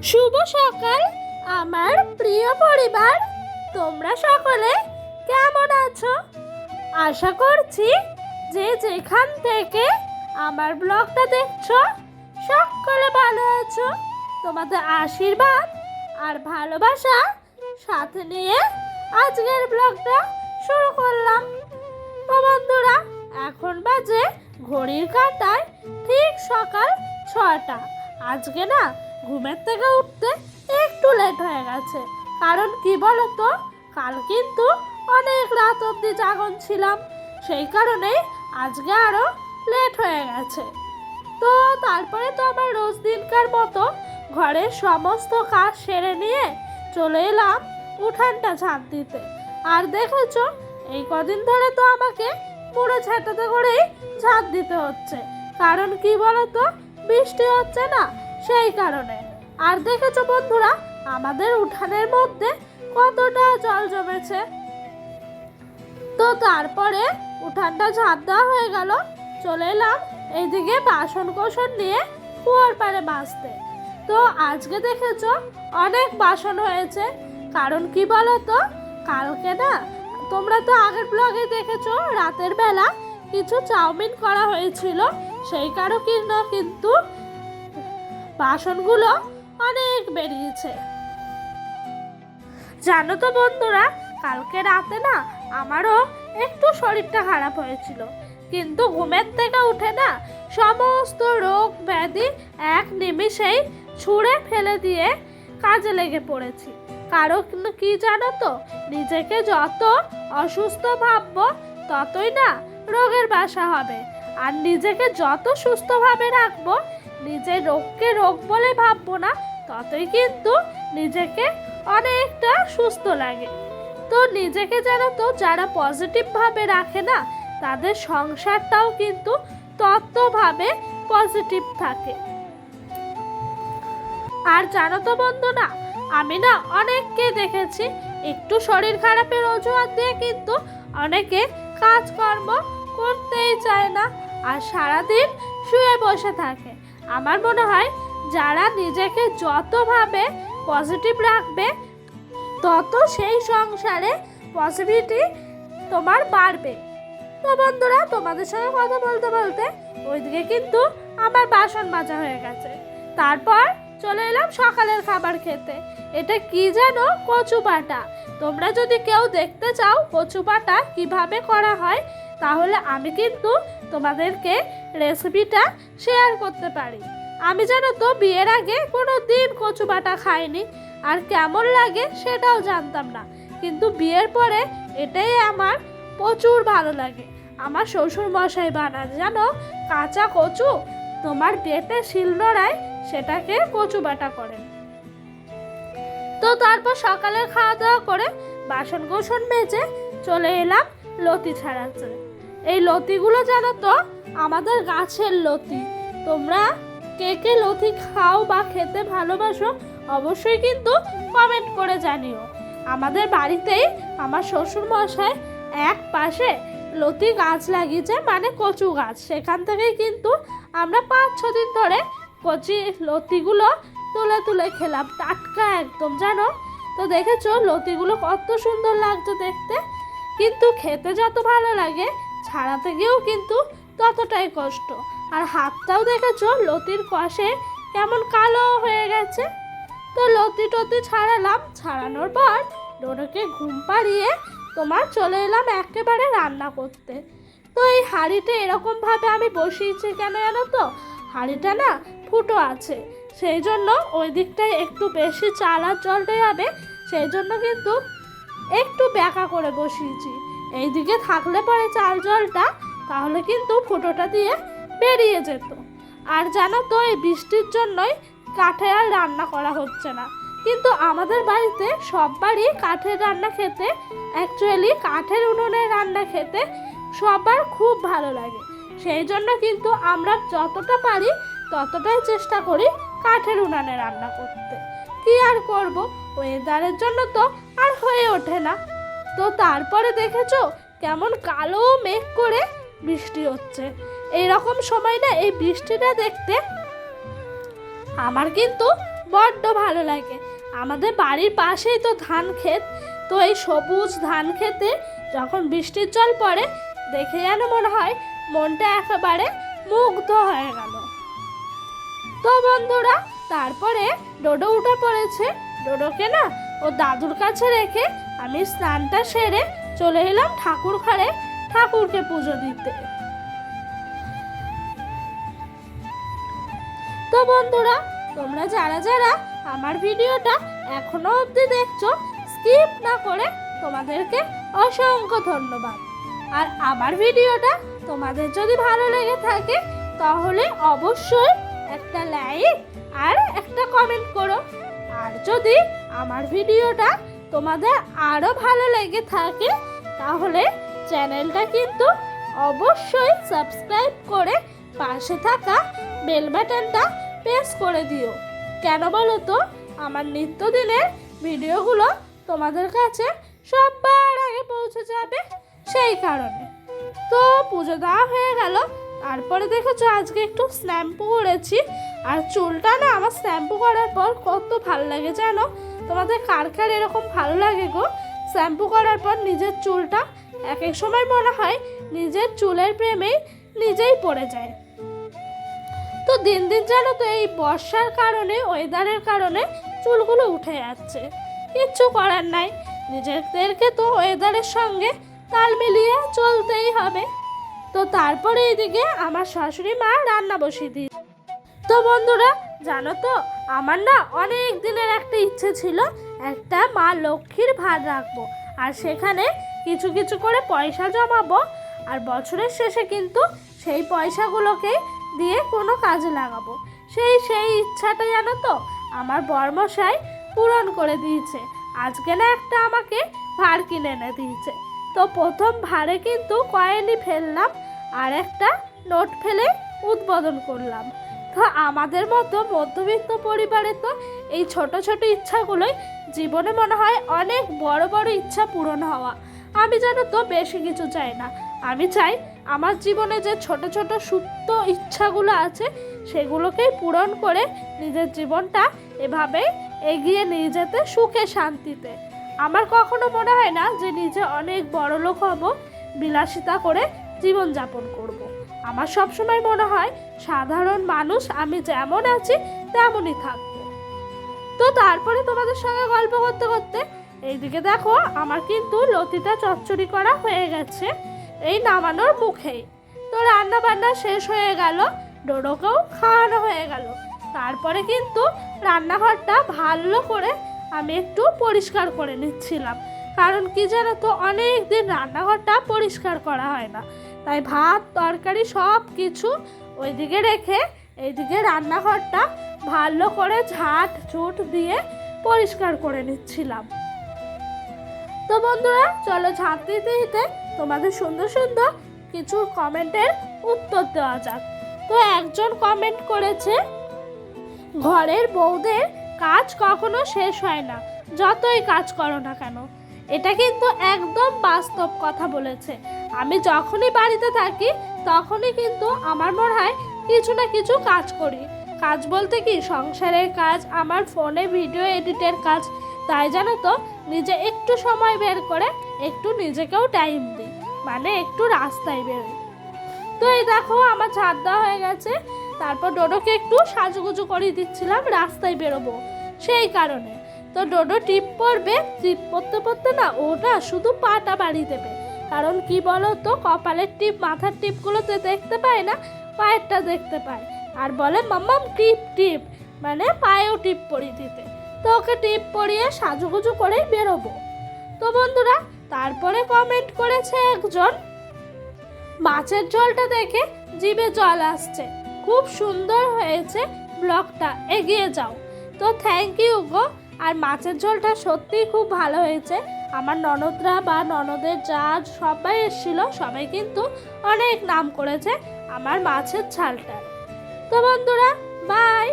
শুভ সকাল আমার প্রিয় পরিবার, তোমরা সকলে কেমন আছো? আশা করছি যে যেখান থেকে আমার ব্লগটা দেখছো সকলে ভালো আছো। তোমাদের আশীর্বাদ আর ভালোবাসা সাথে নিয়ে আজকের ব্লগটা শুরু করলাম। তো বন্ধুরা, এখন বাজে ঘড়ির কাঁটায় ঠিক সকাল 6টা। আজকে না ঘুমের থেকে উঠতে একটু লেট হয়ে গেছে, কারণ কি বলতো, কাল কিন্তু অনেক রাত অবধি জাগন ছিলাম, সেই কারণেই আজকে আরও লেট হয়ে গেছে। তো তারপরে তো আমার রোজ দিনকার মতো ঘরের সমস্ত কাজ সেরে নিয়ে চলে এলাম উঠানটা ঝাঁট দিতে। আর দেখেছো, এই কদিন ধরে তো আমাকে পুরো ঝাঁটাতে করেই ঝাঁট দিতে হচ্ছে, কারণ কি বলতো, বৃষ্টি হচ্ছে না, সেই কারণে। আর দেখেছো বন্ধুরা, আমাদের উঠানের মধ্যে কতটা জল জমেছে। তো তারপরে উঠানটা ঝাঁট দেওয়া হয়ে গেল, চলে এলাম এইদিকে বাসন কোসন নিয়ে কুয়োর পাড়ে মাজতে। তো আজকে দেখেছো অনেক বাসন হয়েছে, কারণ কি বলতো, কালকে না, তোমরা তো আগের ব্লগে দেখেছো রাতের বেলা কিছু চাউমিন করা হয়েছিল, সেই কারণে কিন্তু বাসনগুলো অনেক বেরিয়েছে। জানো তো বন্ধুরা, কালকে রাতে না আমারও একটু শরীরটা খারাপ হয়েছিল, কিন্তু ঘুমের থেকে উঠে না সমস্ত রোগ ব্যাধি এক নিমিষেই ছুঁড়ে ফেলে দিয়ে কাজে লেগে পড়েছি। কারণ কি জানো তো, নিজেকে যত অসুস্থ ভাববো ততই না রোগের বাসা হবে, আর নিজেকে যত সুস্থভাবে রাখবো, নিজের রোগকে রোগ বলে ভাববো না, ততই কিন্তু নিজেকে অনেকটা সুস্থ লাগে। তো নিজেকে জানো তো, যারা পজিটিভভাবে রাখে না, তাদের সংসারটাও কিন্তু ততভাবে পজিটিভ থাকে। আর জানো তো বন্ধুরা, আমি না অনেককে দেখেছি একটু শরীর খারাপের অজুহাত দিয়ে কিন্তু অনেকে কাজকর্ম করতেই চায় না, আর সারাদিন শুয়ে বসে থাকে। আমার মনে হয় যারা নিজেকে যতভাবে পজিটিভ রাখবে, তত সেই সংসারে পজিটিভিটি তোমার বাড়বে। তো বন্ধুরা, তোমাদের সঙ্গে কথা বলতে বলতে ওইদিকে কিন্তু আমার বাসন মাজা হয়ে গেছে। তারপর চলে এলাম সকালের খাবার খেতে। এটা কি জানো, কচু বাটা। তোমরা যদি কেউ দেখতে চাও কচু বাটা কিভাবে করা হয়, তাহলে আমি কিন্তু তোমাদেরকে রেসিপিটা শেয়ার করতে পারি। আমি জানো তো বিয়ের আগে কোনো দিন কচু বাটা খাইনি, আর কেমন লাগে সেটাও জানতাম না, কিন্তু বিয়ের পরে এটাই আমার প্রচুর ভালো লাগে। আমার শ্বশুর মশাই বানান জানো, কাঁচা কচু তোমার বেটে শিলনোড়ায় সেটাকে কচু বাটা করেন। তো তারপর সকালে খাওয়া দাওয়া করে বাসন কোসন মেজে চলে এলাম লতি ছাড়াতে। এই লতিগুলো জানো তো আমাদের গাছের লতি। তোমরা কে কে লতি খাও বা খেতে ভালোবাসো, অবশ্যই কিন্তু কমেন্ট করে জানিও। আমাদের বাড়িতেই আমার শ্বশুর মশাই এক পাশে লতি গাছ লাগিয়েছে, মানে কচু গাছ, সেখান থেকেই কিন্তু আমরা 5-6 দিন ধরে কচি লতিগুলো তুলে তুলে খেলাম, টাটকা একদম জানো। তো দেখেছো লতিগুলো কত সুন্দর লাগছে দেখতে, কিন্তু খেতে যত ভালো লাগে, ছাড়াতে গিয়েও কিন্তু ততটাই কষ্ট। আর হাতটাও দেখেছো লতির কষে কেমন কালো হয়ে গেছে। তো লতি টতি ছাড়ালাম, ছাড়ানোর পর ডোডোকে ঘুম পাড়িয়ে তোমার চলে এলাম একেবারে রান্না করতে। তো এই হাঁড়িটা এরকমভাবে আমি বসিয়েছি কেন জানো তো, হাঁড়িটা না ফুটো আছে, সেই জন্য ওই দিকটায় একটু বেশি চাল আর জলটা যাবে, সেই জন্য কিন্তু একটু ব্যাকা করে বসিয়েছি। এইদিকে থাকলে পরে চাল জলটা, তাহলে কিন্তু ফুটোটা দিয়ে বেরিয়ে যেত। আর জানো তো, এই বৃষ্টির জন্যই কাঠে আর রান্না করা হচ্ছে না, কিন্তু আমাদের বাড়িতে সববারই কাঠের রান্না খেতে, অ্যাকচুয়ালি কাঠের উনুনের রান্না খেতে সবার খুব ভালো লাগে, সেই জন্য কিন্তু আমরা যতটা পারি ততটাই চেষ্টা করি কাঠের উনানে রান্না করতে। কি আর করব, ওয়েদারের জন্য তো আর হয়ে ওঠে না। তো তারপরে দেখেছো কেমন কালো মেঘ করে বৃষ্টি হচ্ছে। এইরকম সময় না এই বৃষ্টিটা দেখতে আমার কিন্তু বড্ড ভালো লাগে। আমাদের বাড়ির পাশেই তো ধান ক্ষেত, তো এই সবুজ ধান খেতে যখন বৃষ্টির জল পড়ে দেখে যেন মনে হয় মনটা একেবারে মুগ্ধ হয়ে গেল। তো বন্ধুরা, তারপরে ডোডো উঠে পড়েছে। ডোডোকে না ও দাদুর কাছে রেখে আমি স্নানটা সেরে চলে এলাম ঠাকুর ঘরে ঠাকুরকে পুজো দিতে। তো বন্ধুরা, তোমরা যারা যারা আমার ভিডিওটা এখনো অবধি দেখছো, স্কিপ না করে তোমাদেরকে অসংখ্য ধন্যবাদ। আর আমার ভিডিওটা তোমাদের যদি ভালো লেগে থাকে তাহলে অবশ্যই একটা লাইক আর একটা কমেন্ট করো। আর যদি আমার ভিডিওটা তোমাদের আরও ভালো লেগে থাকে তাহলে চ্যানেলটা কিন্তু অবশ্যই সাবস্ক্রাইব করে পাশে থাকা বেল বাটনটা প্রেস করে দিও। কেন বলো তো, আমার নিত্যদিনের ভিডিওগুলো তোমাদের কাছে সবার আগে পৌঁছে যাবে, সেই কারণে। তো পুজো দেওয়া হয়ে গেল। তারপরে দেখেছো আজকে একটু শ্যাম্পু করেছি। আর চুলটা না আমার শ্যাম্পু করার পর কত ভালো লাগে জানো? তোমাদের কার কার এরকম ভালো লাগে গো? শ্যাম্পু করার পর নিজের চুলটা এক এক সময় মনে হয় নিজের চুলের প্রেমে নিজেই পড়ে যায়। তো দিন দিন জানো তো এই বর্ষার কারণে, ওয়েদারের কারণে চুলগুলো উঠে যাচ্ছে। কিচ্ছু করার নাই, নিজেদেরকে তো ওয়েদারের সঙ্গে তাল মিলিয়ে চলতেই হবে। তো তারপরে এইদিকে আমার শাশুড়ি মা রান্না বসিয়ে দিই। তো বন্ধুরা, জানো তো আমার না অনেক দিনের একটা ইচ্ছে ছিল, একটা মা লক্ষ্মীর ভার রাখবো আর সেখানে কিছু কিছু করে পয়সা জমাবো। আর বছরের শেষে কিন্তু সেই পয়সাগুলোকে দিয়ে কোনো কাজে লাগাবো। সেই ইচ্ছাটা জানো তো আমার বরমশাই পূরণ করে দিয়েছে। আজকে না একটা আমাকে ভার কিনে এনে দিয়েছে। তো প্রথম ভারে কিন্তু কয়েনই ফেললাম আর একটা নোট ফেলে উদ্বোধন করলাম। তো আমাদের মতো মধ্যবিত্ত পরিবারে তো এই ছোট ছোট ইচ্ছাগুলোই জীবনে মনে হয় অনেক বড় বড় ইচ্ছা পূরণ হওয়া। আমি জানো তো বেশি কিছু চাই না। আমি চাই আমার জীবনে যে ছোট ছোট সুপ্ত ইচ্ছাগুলো আছে সেগুলোকেই পূরণ করে নিজের জীবনটা এভাবেই এগিয়ে নিয়ে যেতে সুখে শান্তিতে। আমার কখনো মনে হয় না যে নিজে অনেক বড় লোক হব, বিলাসিতা করে জীবনযাপন করব। আমার সবসময় মনে হয় সাধারণ মানুষ আমি যেমন আছি তেমনই থাকবো। তো তারপরে তোমাদের সঙ্গে গল্প করতে করতে এইদিকে দেখো আমার কিন্তু লতিটা চচ্চড়ি করা হয়ে গেছে, এই নামানোর মুখেই। তো রান্না বান্না শেষ হয়ে গেল, ডোডোকেও খাওয়ানো হয়ে গেল। তারপরে কিন্তু রান্নাঘরটা ভালো করে আমি একটু পরিষ্কার করে নিচ্ছিলাম, কারণ কি জানো তো অনেক দিন রান্নাঘরটা পরিষ্কার করা হয় না। তাই ভাত তরকারি সব কিছু ওইদিকে রেখে এইদিকে রান্নাঘরটা ভালো করে ঝাঁট ঝুট দিয়ে পরিষ্কার করে নিচ্ছিলাম। তো বন্ধুরা চলো ঝাঁট দিতে দিতে তোমাদের সুন্দর সুন্দর কিছু কমেন্টের উত্তর দেওয়া যাক। তো একজন কমেন্ট করেছে, ঘরের বউদের কাজ কখনো শেষ হয় না, যতই কাজ করো না কেন। এটা কিন্তু একদম বাস্তব কথা বলেছে। আমি যখনই বাড়িতে থাকি তখনই কিন্তু আমার মনে হয় কিছু না কিছু কাজ করি। কাজ বলতে কি, সংসারের কাজ, আমার ফোনে ভিডিও এডিটের কাজ। তাই জানো তো নিজে একটু সময় বের করে একটু নিজেকেও টাইম দিই, মানে একটু রাস্তায় বেরোই। তো এই দেখো আমার ঝাড় দেওয়া হয়ে গেছে। তারপর ডোডোকে একটু সাজুগুজু করে দিচ্ছিলাম, রাস্তায় বেরোবো সেই কারণে। তো ডোডো টিপ পরবে, টিপ পরতে পরতে না ওটা শুধু পাটা বাড়ি দেবে। কারণ কি বলো তো, কপালের টিপ মাথার টিপগুলোতে দেখতে পায় না, পায়েরটা দেখতে পায়। আর বলে মাম্মাম টিপ টিপ, মানে পায়েও টিপ পরিয়ে দিতে। তো ওকে টিপ পরিয়ে সাজুগুজু করেই বেরোবো। তো বন্ধুরা তারপরে কমেন্ট করেছে একজন, মাছের ঝোলটা দেখে জিভে জল আসছে, খুব সুন্দর হয়েছে ব্লগটা, এগিয়ে যাও। তো থ্যাংক ইউ গো। আর মাছের ঝোলটা সত্যিই খুব ভালো হয়েছে। আমার ননদরা বা ননদের যা সবাই এসেছিল, সবাই কিন্তু অনেক নাম করেছে আমার মাছের ঝালটা। তো বন্ধুরা বাই।